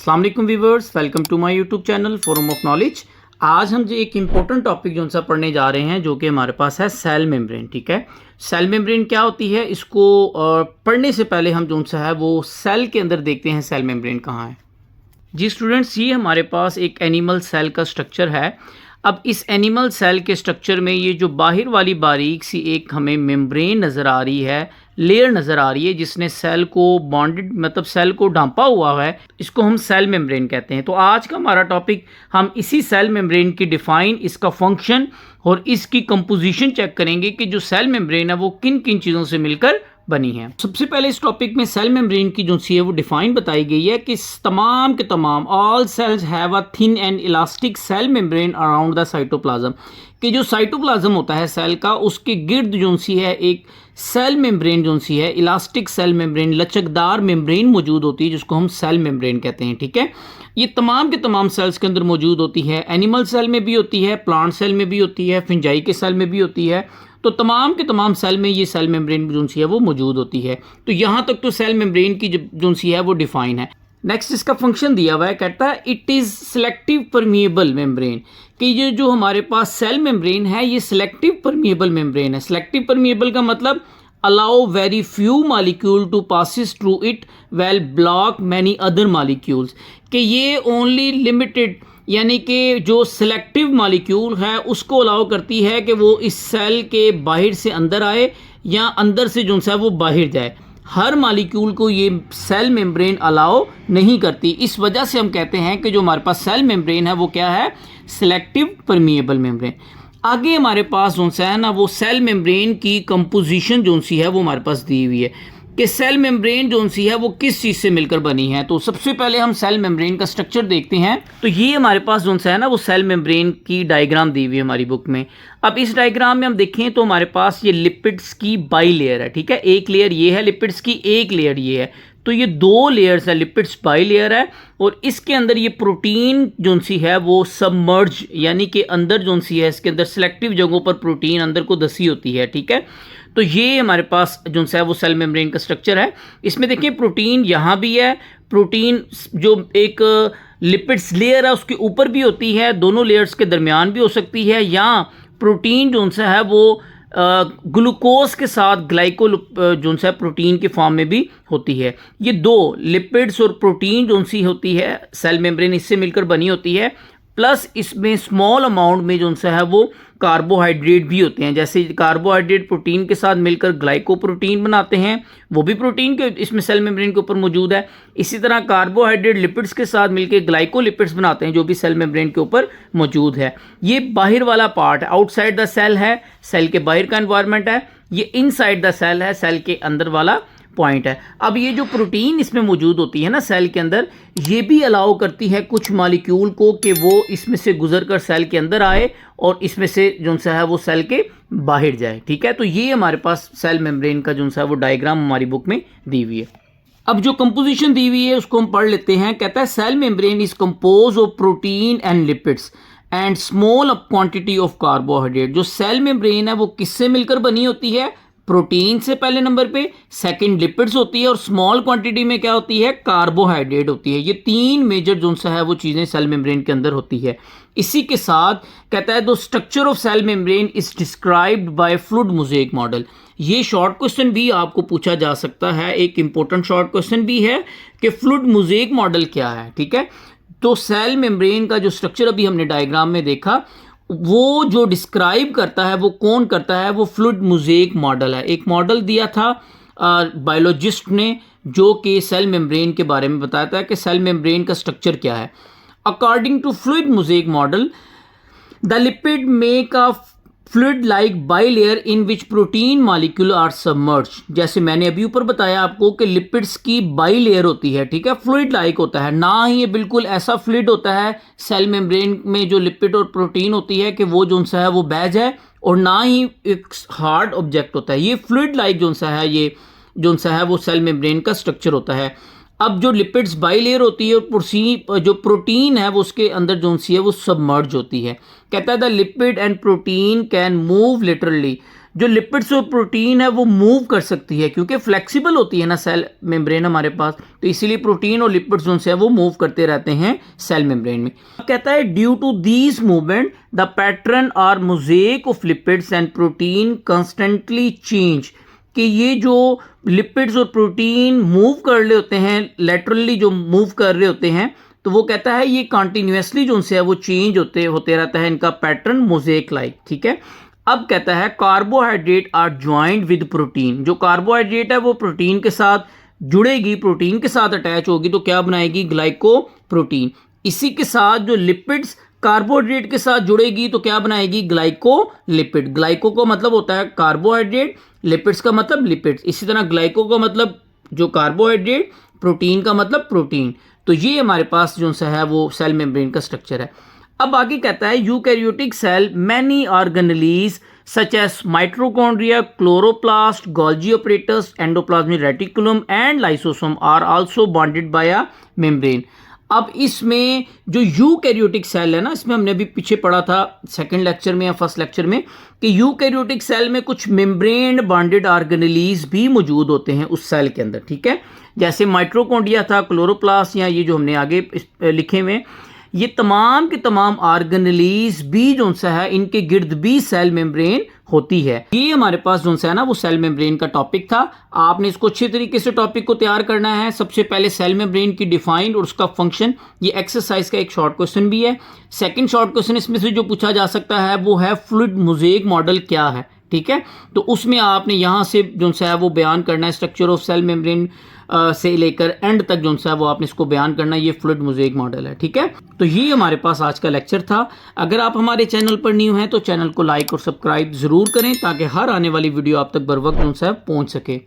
अस्सलाम वालेकुम viewers, welcome to my YouTube channel forum of knowledge. आज हम जो एक इम्पोर्टेंट टॉपिक जो सा पढ़ने जा रहे हैं जो कि हमारे पास है सेल मेम्ब्रेन। ठीक है, सेल मेम्ब्रेन क्या होती है, इसको पढ़ने से पहले हम जो सा है वो सेल के अंदर देखते हैं सेल मेम्ब्रेन कहाँ है। जी स्टूडेंट्स, ये हमारे पास एक एनिमल सेल का स्ट्रक्चर है। अब इस एनिमल सेल के स्ट्रक्चर में ये जो बाहर वाली बारीक सी एक हमें मेम्ब्रेन नज़र आ रही है, लेयर नज़र आ रही है जिसने सेल को बॉन्डेड मतलब सेल को ढांपा हुआ है, इसको हम सेल मेम्ब्रेन कहते हैं। तो आज का हमारा टॉपिक हम इसी सेल मेम्ब्रेन की डिफ़ाइन, इसका फंक्शन और इसकी कंपोजिशन चेक करेंगे कि जो सेल मेम्ब्रेन है वो किन किन चीज़ों से मिलकर बनी है। सबसे पहले इस टॉपिक में सेल मेम्ब्रेन की जो सी है वो डिफाइन बताई गई है कि तमाम के तमाम all cells have a thin and elastic cell membrane around the cytoplasm, कि जो साइटोप्लाज्म होता है सेल का उसके गिर्द जो सी है एक सेल मेम्ब्रेन जो सी है, इलास्टिक सेल मेम्ब्रेन, लचकदार मेम्ब्रेन मौजूद होती है जिसको हम सेल मेम्ब्रेन कहते हैं। ठीक है, ये तमाम के तमाम सेल्स के अंदर मौजूद होती है। एनिमल सेल में भी होती है, प्लांट सेल में भी होती है, फिंजाई के सेल में भी होती है। तो तमाम के तमाम सेल में ये सेल मेम्ब्रेन जो सी है वो मौजूद होती है। तो यहाँ तक तो सेल मेम्ब्रेन की जो सी है वो डिफाइन है। नेक्स्ट इसका फंक्शन दिया हुआ है, कहता है it is selective permeable membrane, कि ये जो हमारे पास सेल मेम्ब्रेन है ये सिलेक्टिव परमिएबल मेम्ब्रेन है। सिलेक्टिव परमिएबल का मतलब allow very few molecule to passes through it well block many other molecules, कि ये ओनली लिमिटेड यानी कि जो सिलेक्टिव मॉलिक्यूल है उसको अलाउ करती है कि वो इस सेल के बाहर से अंदर आए या अंदर से जो सा वो बाहर जाए। हर मॉलिक्यूल को ये सेल मेम्ब्रेन अलाउ नहीं करती। इस वजह से हम कहते हैं कि जो हमारे पास सेल मेम्ब्रेन है वो क्या है, सिलेक्टिव परमिएबल मेम्ब्रेन। आगे हमारे पास जो सा है ना वो सेल मेम्ब्रेन की कंपोजिशन जो सी है वो हमारे पास दी हुई है कि सेल मेम्ब्रेन जो सी है वो किस चीज़ से मिलकर बनी है। तो सबसे पहले हम सेल मेम्ब्रेन का स्ट्रक्चर देखते हैं। तो ये हमारे पास जो सा है ना वो सेल मेम्ब्रेन की डायग्राम दी हुई है हमारी बुक में। अब इस डायग्राम में हम देखें तो हमारे पास ये लिपिड्स की बाई लेयर है। ठीक है, एक लेयर ये है लिपिड्स की, एक लेयर ये है। तो ये दो लेयर्स है, लिपिड्स बाई लेयर है और इसके अंदर ये प्रोटीन जो सी है वो सबमर्ज यानी कि अंदर जो सी है इसके अंदर सिलेक्टिव जगहों पर प्रोटीन अंदर को धसी होती है। ठीक है, तो ये हमारे पास जो है वो सेल मेम्ब्रेन का स्ट्रक्चर है। इसमें देखिए प्रोटीन यहाँ भी है, प्रोटीन जो एक लिपिड्स लेयर है उसके ऊपर भी होती है, दोनों लेयर्स के दरमियान भी हो सकती है, या प्रोटीन जो सा है वो ग्लूकोज के साथ ग्लाइको जो सा प्रोटीन के फॉर्म में भी होती है। ये दो लिपिड्स और प्रोटीन जो सी होती है सेल मेम्ब्रेन इससे मिलकर बनी होती है। प्लस इसमें स्मॉल अमाउंट में जो सा है वो कार्बोहाइड्रेट भी होते हैं। जैसे कार्बोहाइड्रेट प्रोटीन के साथ मिलकर ग्लाइकोप्रोटीन बनाते हैं, वो भी प्रोटीन के इसमें सेल मेम्ब्रेन के ऊपर मौजूद है। इसी तरह कार्बोहाइड्रेट लिपिड्स के साथ मिलकर ग्लाइकोलिपिड्स बनाते हैं जो भी सेल मेम्ब्रेन के ऊपर मौजूद है। ये बाहर वाला पार्ट आउटसाइड द सेल है, सेल के बाहर का एनवायरनमेंट है। ये इनसाइड द सेल है, सेल के अंदर वाला पॉइंट है। अब ये जो प्रोटीन इसमें मौजूद होती है ना सेल के अंदर, ये भी अलाउ करती है कुछ मॉलिक्यूल को कि वो इसमें से गुजरकर सेल के अंदर आए और इसमें से जो सा है वो सेल के बाहर जाए। ठीक है, तो ये हमारे पास सेल मेम्ब्रेन का जो सा है वो डायग्राम हमारी बुक में दी हुई है। अब जो कंपोजिशन दी हुई है उसको हम पढ़ लेते हैं। कहता है cell membrane is compose of protein and lipids and small quantity of carbohydrate. जो सेल मेम्ब्रेन है वो किससे मिलकर बनी होती है, प्रोटीन से पहले नंबर पे, सेकंड लिपिड्स होती है और स्मॉल क्वांटिटी में क्या होती है, कार्बोहाइड्रेट होती है। ये तीन मेजर जो सा है वो चीज़ें सेल मेम्ब्रेन के अंदर होती है। इसी के साथ कहता है the structure of cell membrane is described by fluid mosaic model. ये शॉर्ट क्वेश्चन भी आपको पूछा जा सकता है, एक इंपॉर्टेंट शॉर्ट क्वेश्चन भी है कि फ्लूइड मोज़ेक मॉडल क्या है। ठीक है, तो सेल मेम्ब्रेन का जो स्ट्रक्चर अभी हमने डायग्राम में देखा वो जो डिस्क्राइब करता है वो कौन करता है, वो फ्लूइड मोज़ेक मॉडल है। एक मॉडल दिया था बायोलॉजिस्ट ने जो कि सेल मेम्ब्रेन के बारे में बताता है कि सेल मेम्ब्रेन का स्ट्रक्चर क्या है। According to fluid mosaic model the lipid make a fluid like bilayer in which protein molecule are submerge. जैसे मैंने अभी ऊपर बताया आपको कि लिपिड्स की बाई लेयर होती है। ठीक है, फ्लूइड लाइक होता है, ना ही ये बिल्कुल ऐसा फ्लूइड होता है सेल मेम्ब्रेन में जो लिपिड और प्रोटीन होती है कि वो जो सा है वो बह जाए, और ना ही एक हार्ड ऑब्जेक्ट होता है। ये फ्लूइड लाइक जो सा है ये जो सा है वो सेल मेम्ब्रेन का स्ट्रक्चर होता है। अब जो लिपिड्स बाई लेयर होती है और जो प्रोटीन है वो उसके अंदर जो सी है वो सबमर्ज होती है। कहता है the lipid and protein can move literally. जो लिपिड्स और प्रोटीन है वो मूव कर सकती है, क्योंकि फ्लेक्सिबल होती है ना सेल मेम्ब्रेन हमारे पास, तो इसीलिए प्रोटीन और लिपिड्स जो है वो मूव करते रहते हैं सेल मेम्ब्रेन में। कहता है due to these movement the pattern और mosaic of lipids and protein constantly change, कि ये जो लिपिड्स और प्रोटीन मूव कर रहे होते हैं, लेटरली जो मूव कर रहे होते हैं, तो वो कहता है ये कंटिन्यूसली जो उनसे है वो चेंज होते रहता है इनका पैटर्न मोज़ेक लाइक। ठीक है, अब कहता है carbohydrate are joint with protein, जो कार्बोहाइड्रेट है वो प्रोटीन के साथ जुड़ेगी, प्रोटीन के साथ अटैच होगी तो क्या बनाएगी, ग्लाइकोप्रोटीन। इसी के साथ जो लिपिड्स कार्बोहाइड्रेट के साथ जुड़ेगी तो क्या बनाएगी, ग्लाइकोलिपिड। ग्लाइको का मतलब होता है कार्बोहाइड्रेट, लिपिड्स का मतलब लिपिड्स, इसी तरह ग्लाइको का मतलब जो कार्बोहाइड्रेट, प्रोटीन का मतलब प्रोटीन। तो ये हमारे पास जो सा है वो सेल मेम्ब्रेन का स्ट्रक्चर है। अब आगे कहता है eukaryotic cell many organelles such as mitochondria, chloroplast, Golgi apparatus, endoplasmic reticulum and lysosome are also bonded by a membrane. अब इसमें जो यूकैरियोटिक सेल है ना, इसमें हमने अभी पीछे पढ़ा था सेकंड लेक्चर में या फर्स्ट लेक्चर में कि यूकैरियोटिक सेल में कुछ मेम्ब्रेन बॉन्डेड ऑर्गेनेलीज भी मौजूद होते हैं उस सेल के अंदर। ठीक है, जैसे माइटोकॉन्ड्रिया था, क्लोरोप्लास्ट, या ये जो हमने आगे लिखे हुए, ये तमाम के तमाम ऑर्गेनेलीज भी जो सा है इनके गिर्द भी सेल मेम्ब्रेन होती है। ये हमारे पास जो सा है ना वो सेल मेम्ब्रेन का टॉपिक था। आपने इसको अच्छे तरीके से टॉपिक को तैयार करना है। सबसे पहले सेल मेम्ब्रेन की डिफाइन और उसका फंक्शन, ये एक्सरसाइज का एक शॉर्ट क्वेश्चन भी है। सेकंड शॉर्ट क्वेश्चन इसमें से जो पूछा जा सकता है वो है फ्लूइड मोज़ेक मॉडल क्या है। ठीक है, तो उसमें आपने यहाँ से जो सा है वो बयान करना है स्ट्रक्चर ऑफ सेल मेम्ब्रेन से लेकर एंड तक जो सा है वो आपने इसको बयान करना है। ये फ्लूइड मोज़ेक मॉडल है। ठीक है, तो ये हमारे पास आज का लेक्चर था। अगर आप हमारे चैनल पर न्यू हैं तो चैनल को लाइक और सब्सक्राइब जरूर करें ताकि हर आने वाली वीडियो आप तक बर वक्त जो सा है पहुँच सके।